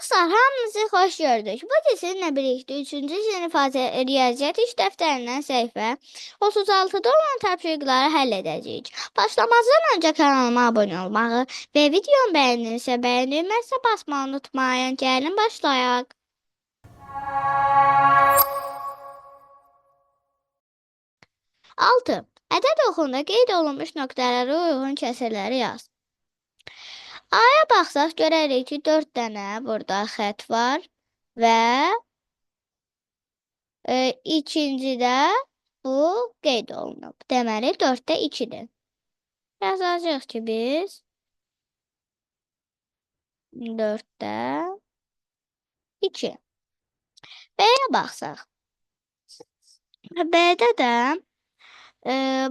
Dostlar, hamınızı xoş gördük. Bugün sizinlə birlikdə 3-cü sinif riyaziyyat iş dəftərindən səhifə 36-da olan tapşırıqları həll edəcəyik. Başlamazdan öncə kanalıma abunə olmağı və videomu bəyəndinizsə bəyənilməzsə basmağı unutmayın. Gəlin başlayaq. 6. Ədəd oxunda qeyd olunmuş nöqtələrə uyğun kəsrləri yaz. A'ya baxsaq görərik ki, 4 dənə burada xətt var və ikincidə bu qeyd olunub. Deməli, 4-də 2-dir. Yazacağıq ki, biz 4-də 2. B-yə baxsaq. B-də də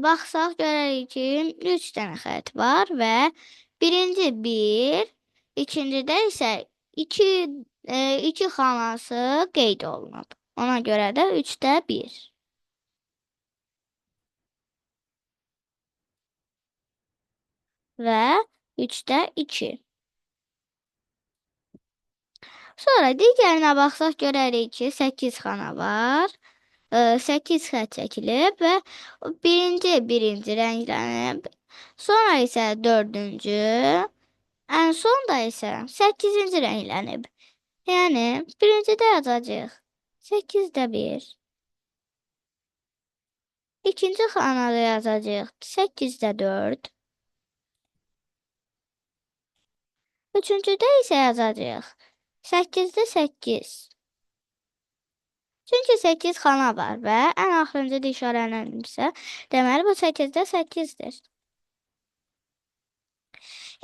baxsaq görərik ki, 3 dənə xətt var və birinci 1, ikincidə isə 2 xanası qeyd olunub. Ona görə də 3-də 1. Və 3-də 2. Sonra digərinə baxsaq görərik ki, 8 xana var. 8 xətt çəkilib və birinci rənglənib. Sonra isə 4-cü, ən sonda isə 8-ci rənglənib. Yəni, birincidə yazacağıq 8-də 1. İkinci xanada yazacağıq 8-də 4. Üçüncüdə isə yazacağıq 8-də 8. Çünki 8 xana var və ən axırıncı işarələnibsə, deməli bu 8-də 8-dir.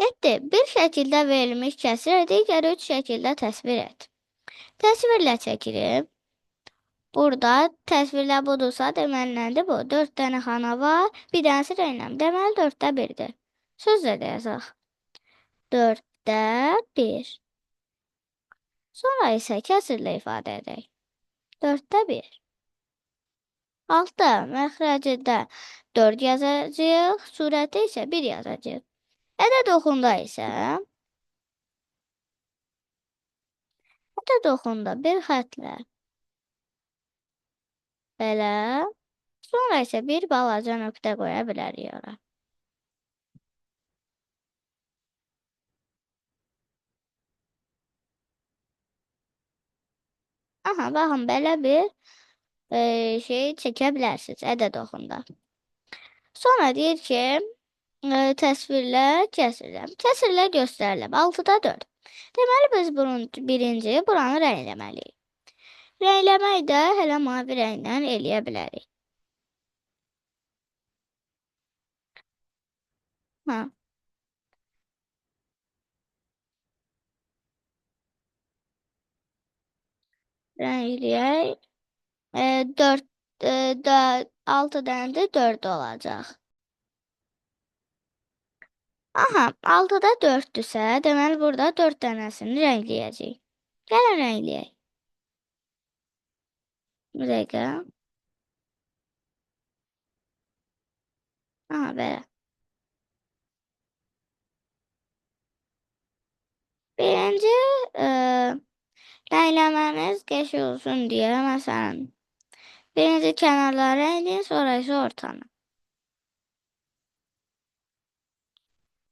7. Bir şəkildə verilmiş kəsr digəri 3 şəkildə təsvir et. Təsvirlə çəkilib. Burada təsvirlə budursa, deməli nədir bu? 4 dənə xana var, bir dənəsi rənglə. Deməli 4-də 1-dir. Sözlə də yazaq. 4-də 1. Sonra isə kəsrlə ifadə edək. 4-də 1. 6. Məxrəcində 4 yazacağıq, surətdə isə 1 yazacağıq. Ədəd oxunda isə bir xətlə belə, sonra isə bir balaca nöqtə qoya bilərik ora. Aha, baxın, belə bir şey çəkə bilərsiniz ədəd oxunda. Sonra deyir ki, təsvirlə kəsrlə. Kəsrlə göstərilib 6-da 4. Deməli, biz birinci buranı rəngləməliyik. Rəngləmək də hələ mavi rənglə eləyə bilərik. Rəngləyək. 6 dənə də 4 olacaq. Aha, 6-da 4-dürsə, deməli burada 4 dənəsini rəngləyəcəyik. Gəlin rəngləyək. Bir dəqiqə. Aha, belə. Birinci rəngləməmiz qəşəng olsun deyə, məsələn, birinci kənarları rəngləyin, sonra isə ortanı.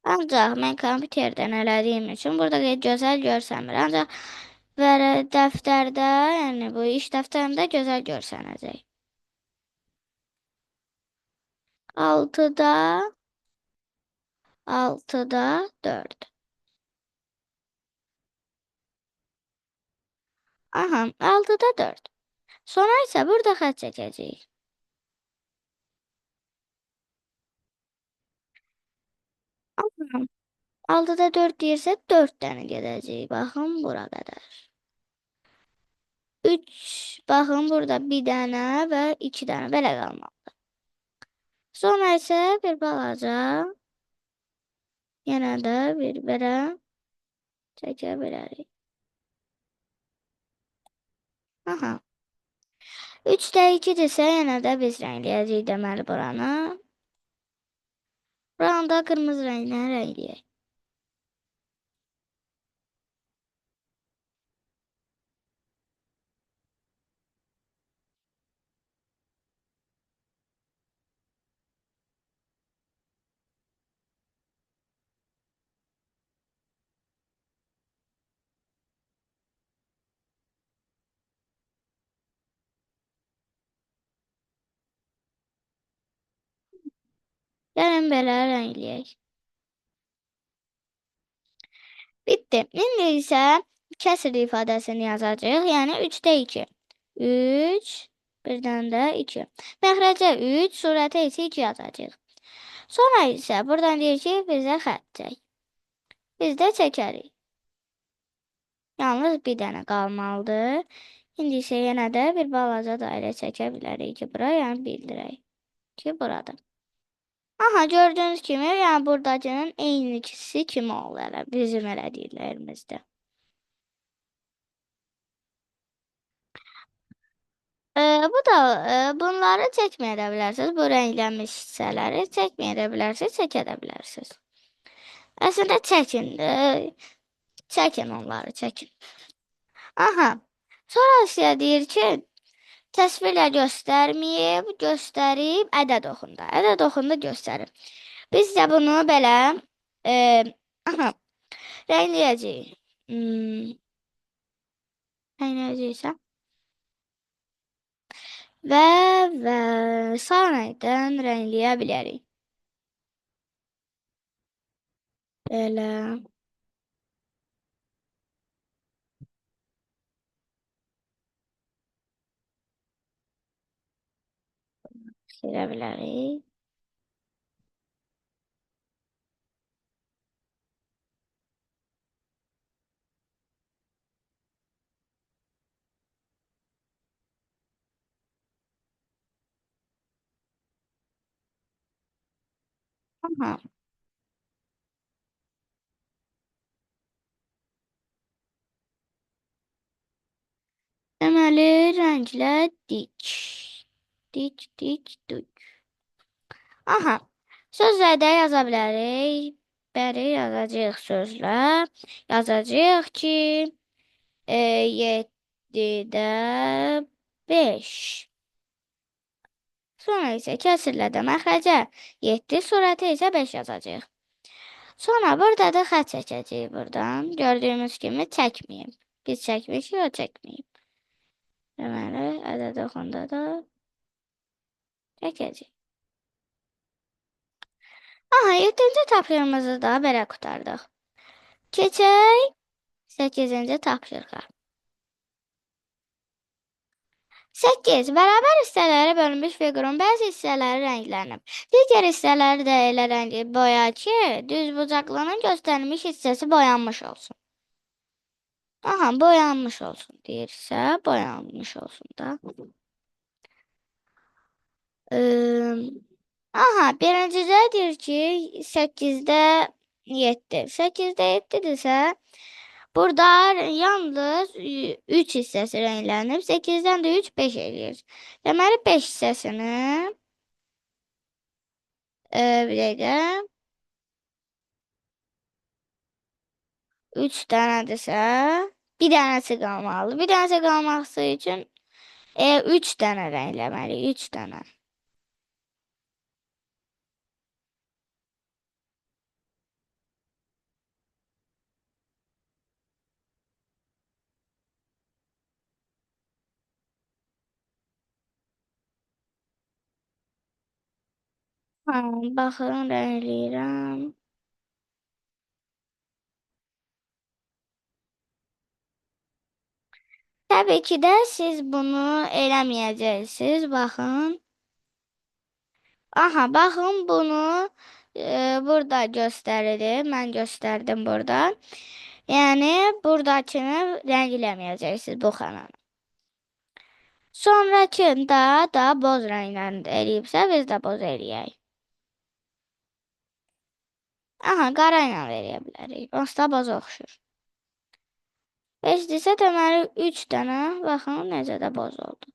Ancaq mən kompüterdən elədiyim üçün burada gözəl görsənmir. Ancaq dəftərdə, yəni bu iş dəftərində gözəl görsənəcək. 6-da 4. Aha, 6-da 4. Sonra isə burada xətt çəkəcəyik. Aha, 6-da 4 deyirsə 4 dənə gedəcək. Baxın, bura qədər. 3, baxın, burada bir dənə və 2 dənə belə qalmalıdır. Sonra isə bir balaca, yenə də bir belə çəkə bilərik. Aha. 3-də 2-dirsə, yenə də biz rəngləyəcəyik deməli buranı. Buranı da qırmızı rənglə rəngləyək. Gəlin belə rəngləyək. Bitdi. İndi isə kəsr ifadəsini yazacağıq. Yəni 3-də 2. 3, birdən də 2. Məxrəcə 3, surətə isə 2 yazacağıq. Sonra isə buradan deyir ki, bizə xətt çək. Biz də çəkərik. Yalnız bir dənə qalmalıdır. İndi isə yenə də bir balaca dairə çəkə bilərik ki, bura yəni bildirək ki, burada. Aha, gördüyünüz kimi, yəni buradakının eynikisi kimi olur elə bizim elədiklərimizdə. Bu da bunları çəkməyə də bilərsiniz. Bu rənglənmiş hissələri çəkməyə də bilərsiniz, çəkə də bilərsiniz. Əslində çəkin. Çəkin onları, çəkin. Aha. Sonra sizə deyir ki, təsvirlə göstərməyib, göstərib ədəd oxunda. Ədəd oxunda göstərir. Biz də bunu belə aha, rəngləyəcəyik. Rəngləyəcəksə. Və sonradan rəngləyə bilərik. Belə. Silə bilərik. Aha. Deməli, rənglədik. Dik. Aha. Sözlərdə yaza bilərik. Bəri yazacağıq sözlər. Yazacağıq ki, 7-də 5. Sonra isə kəsrlə də məxrəcə 7, surətə isə 5 yazacağıq. Sonra burada da xətt çəkəcəyik buradan. Gördüyümüz kimi çəkməyib. Biz çəkmişik, o çəkməyib. Deməli, ədəd oxunda da çəkəcəyik. Aha, 7-ci tapşırığımızı da belə qurtardıq. Keçək 8-ci tapşırığa. 8. Bərabər hissələrə bölünmüş fiqurun bəzi hissələri rənglənib. Digər hissələri də elə rəngli boya ki, düzbucaqlının göstərilmiş hissəsi boyanmış olsun. Aha, boyanmış olsun deyirsə, boyanmış olsun da. Aha, birincidə deyir ki, 8-də 7. 8-də 7-dirsə, burada yalnız 3 hissəsi rənglənib. 8-dən də 3, 5 eləyir. Deməli, 5 hissəsini bir dəqiqə 3 dənədirsə, bir dənəsi qalmalı. Bir dənəsi qalması üçün 3 dənə rəngləməli, 3 dənə. Baxın, rəngləyirəm. Təbii ki də siz bunu eləməyəcəksiniz. Baxın. Aha, baxın bunu burada göstərilir. Mən göstərdim burada. Yəni, buradakını rəngləməyəcəksiniz bu xananı. Sonrakında da boz rənglərini eləyibsə, biz də boz eləyək. Aha, qara ilə eləyə bilərik. Onsuz da boz oxşur. 5-dirsə deməli 3 dənə, baxın necə də boz oldu.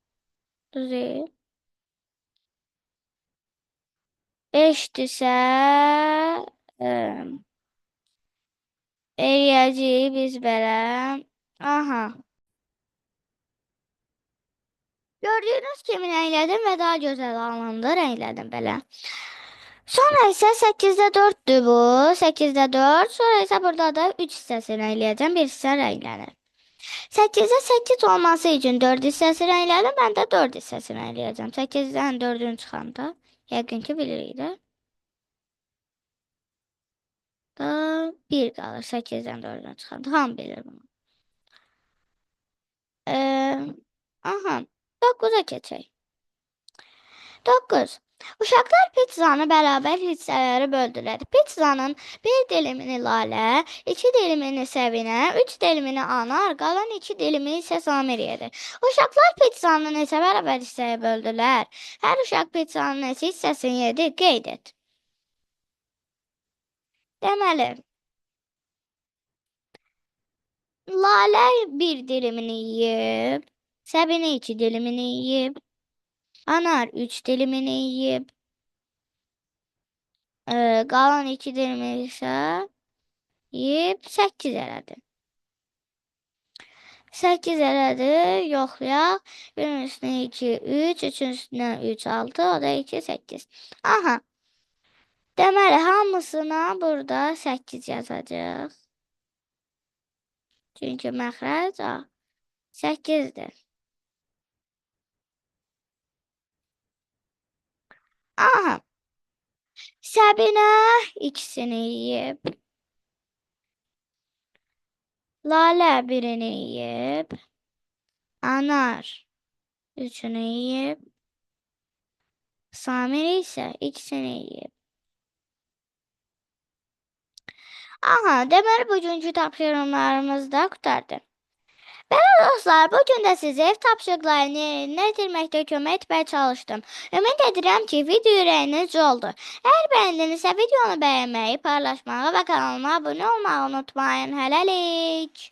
Düzeyir. 5-dirsə eləyəcəyik biz belə. Aha. Gördüyünüz kimi rənglədim və daha gözəl alındı, rənglədim belə. Sonra isə 8-də 4-dür bu. 8-də 4. Sonra isə burada da 3 hissəsini rəngləyəcəm. Bir hissə rənglənir. 8-də 8 olması üçün 4 hissəsi rənglədim. Mən də 4 hissəsini rəngləyəcəm. 8-dən 4-ün çıxanda. Yəqin ki bilirik də. Da 1 qalır. 8-dən 4-dən çıxanda hamı bilir bunu. Aha, 9-a keçək. 9. Uşaqlar pizzanı bərabər hissələrə böldülər. Pizzanın bir dilimini Lalə, 2 dilimini Səvinə, 3 dilimini Anar, qalan 2 dilimi isə Samir yedi. Uşaqlar pizzanı neçə bərabər hissəyə böldülər? Hər uşaq pizzanın neçə hissəsini yedi? Qeyd et. Deməli, Lalə 1 dilimini yeyib, Səbinə 2 dilimini yeyib, Anar 3 dilimini yeyib, qalan 2 dilimini isə yeyib 8 elədi. 8 elədi, yoxlayaq. 1-in üstünə 2, 3, 3-ün üstünə 3, 6, o da 2, 8. Aha, deməli hamısına burada 8 yazacaq. Çünki məxrəc 8-dir. Aha, Səbinə ikisini yeyib. Lalə 1-ini yeyib. Anar 3-ünü yeyib. Samir isə ikisini yeyib. Aha, deməli bugünkü tapşırımlarımız da qurtardı. Belə dostlar, bugün də sizə ev tapşırıqlarını yerinə yetirməkdə kömək etməyə çalışdım. Ümid edirəm ki, video ürəyinizcə oldu. Əgər bəyəndinizsə videonu bəyənməyi, paylaşmağı və kanalıma abunə olmağı unutmayın. Hələlik.